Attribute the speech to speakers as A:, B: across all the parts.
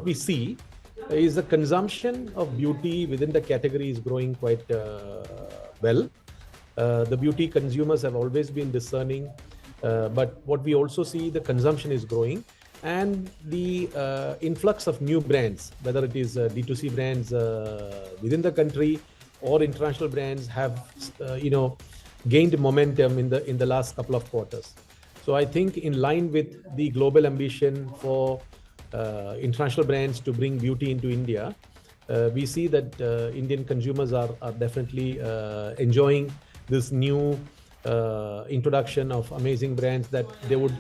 A: what we see is the consumption of beauty within the category is growing quite well. The beauty consumers have always been discerning, but what we also see, the consumption is growing, and the influx of new brands, whether it is D2C brands within the country or international brands, have gained momentum in the last couple of quarters. So I think in line with the global ambition for international brands to bring beauty into India, we see that Indian consumers are definitely enjoying this new introduction of amazing brands that they would,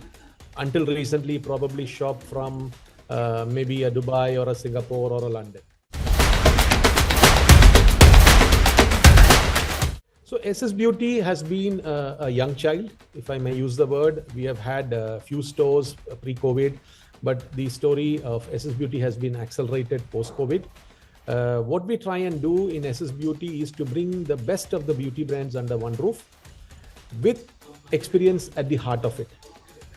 A: until recently, probably shop from maybe a Dubai or a Singapore or a London. So SS Beauty has been a young child, if I may use the word. We have had a few stores pre-COVID, but the story of SS Beauty has been accelerated post-COVID. What we try and do in SS Beauty is to bring the best of the beauty brands under one roof with experience at the heart of it.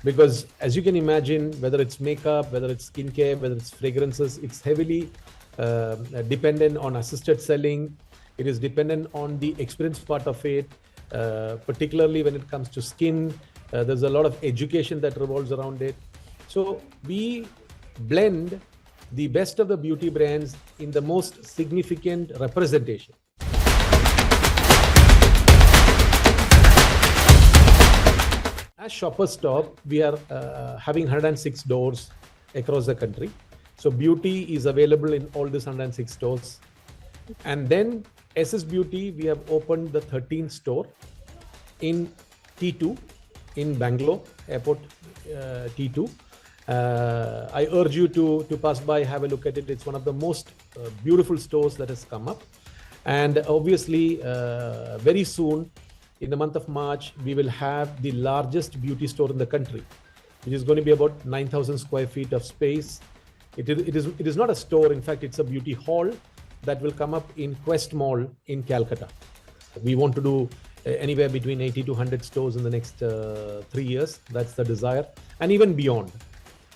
A: Because as you can imagine, whether it's makeup, whether it's skincare, whether it's fragrances, it's heavily dependent on assisted selling. It is dependent on the experience part of it, particularly when it comes to skin. There's a lot of education that revolves around it. So we blend the best of the beauty brands in the most significant representation. As Shoppers Stop, we are having 106 stores across the country. So beauty is available in all these 106 stores. And then SS Beauty, we have opened the 13th store in T2 in Bangalore Airport, T2. I urge you to pass by, have a look at it. It's one of the most beautiful stores that has come up. And obviously, very soon, in the month of March, we will have the largest beauty store in the country, which is going to be about 9,000 square feet of space. It is not a store. In fact, it's a beauty hall that will come up in Quest Mall in Calcutta. We want to do anywhere between 80 to 100 stores in the next 3 years. That's the desire. And even beyond.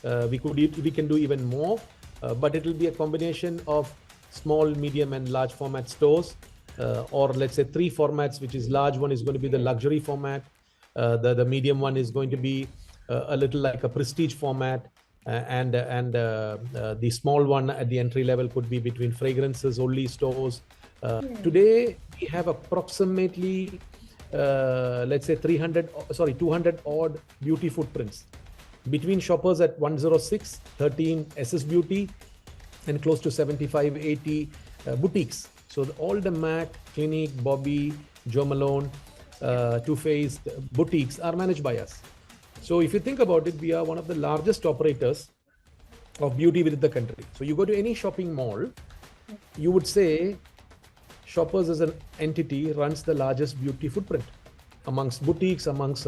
A: We can do even more, but it will be a combination of small, medium, and large format stores, or let's say 3 formats, which is large one is going to be the luxury format. The medium one is going to be a little like a prestige format. And the small one at the entry level could be between fragrances only stores. Today we have approximately let's say 200 odd beauty footprints between Shoppers at 106, 13 SS Beauty, and close to 75, 80 boutiques. So all the MAC, Clinique, Bobby, Jo Malone, Too Faced boutiques are managed by us. So if you think about it, we are one of the largest operators of beauty within the country. So you go to any shopping mall, you would say Shoppers as an entity runs the largest beauty footprint amongst boutiques, amongst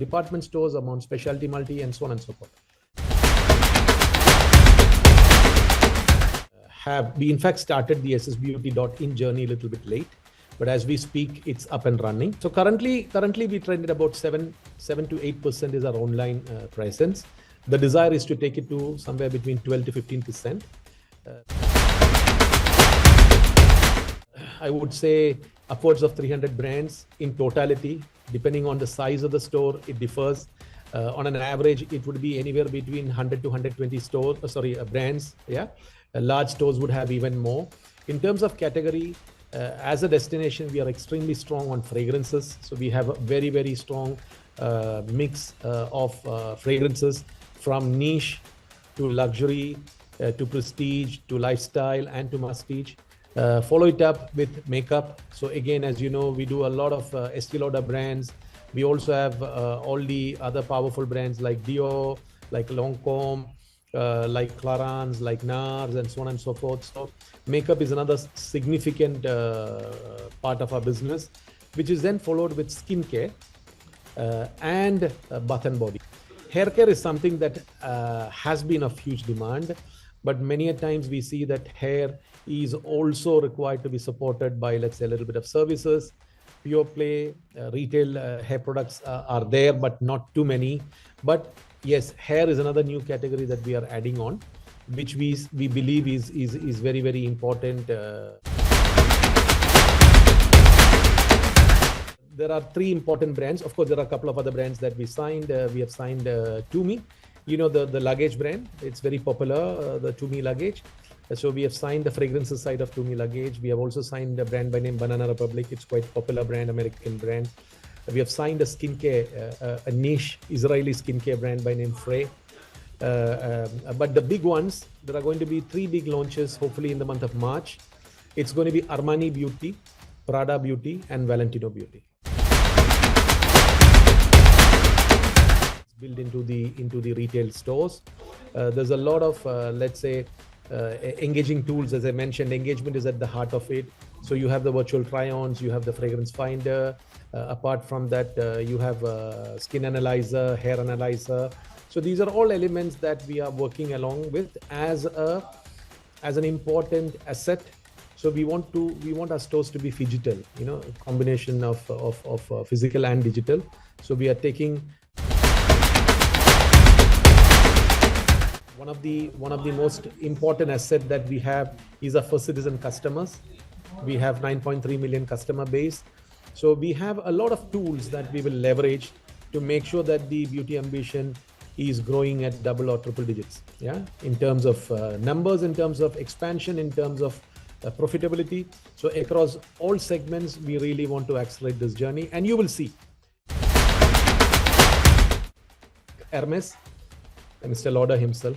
A: department stores, amongst specialty multi, and so on and so forth. We in fact started the ssbeauty.in journey a little bit late, but as we speak, it's up and running. So currently we trended about 7 to 8% is our online presence. The desire is to take it to somewhere between 12 to 15%. I would say upwards of 300 brands in totality. Depending on the size of the store, it differs. On an average, it would be anywhere between 100 to 120 brands. Yeah, large stores would have even more. In terms of category, as a destination, we are extremely strong on fragrances. So we have a very, very strong mix of fragrances, from niche to luxury to prestige to lifestyle and to prestige. Follow it up with makeup. So again, as you know, we do a lot of Estee Lauder brands. We also have all the other powerful brands like Dior, like Lancome, like Clarins, like NARS, and so on and so forth. So makeup is another significant part of our business, which is then followed with skincare and bath and body. Hair care is something that has been of huge demand, but many a times we see that hair is also required to be supported by, let's say, a little bit of services. Pure play retail hair products are there, but not too many. But yes, hair is another new category that we are adding on. which we believe is very, very important. There are 3 important brands. Of course, there are a couple of other brands that we signed. We have signed Tumi, the luggage brand. It's very popular, the Tumi luggage. So we have signed the fragrances side of Tumi luggage. We have also signed a brand by name Banana Republic. It's quite popular brand, American brand. We have signed a skincare, a niche Israeli skincare brand by name Frey. But the big ones, there are going to be 3 big launches, hopefully in the month of March. It's going to be Armani Beauty, Prada Beauty, and Valentino Beauty. It's built into the retail stores. There's a lot of, let's say, engaging tools. As I mentioned, engagement is at the heart of it. So you have the virtual try-ons, you have the fragrance finder. Apart from that, you have skin analyzer, hair analyzer. So these are all elements that we are working along with as an important asset. So we want our stores to be phygital, a combination of physical and digital. So we are taking one of the most important asset that we have is our first citizen customers. We have 9.3 million customer base. So we have a lot of tools that we will leverage to make sure that the beauty ambition is growing at double or triple digits. Yeah, in terms of numbers, in terms of expansion, in terms of profitability. So across all segments, we really want to accelerate this journey, and you will see Hermes, Mr. Lauder himself.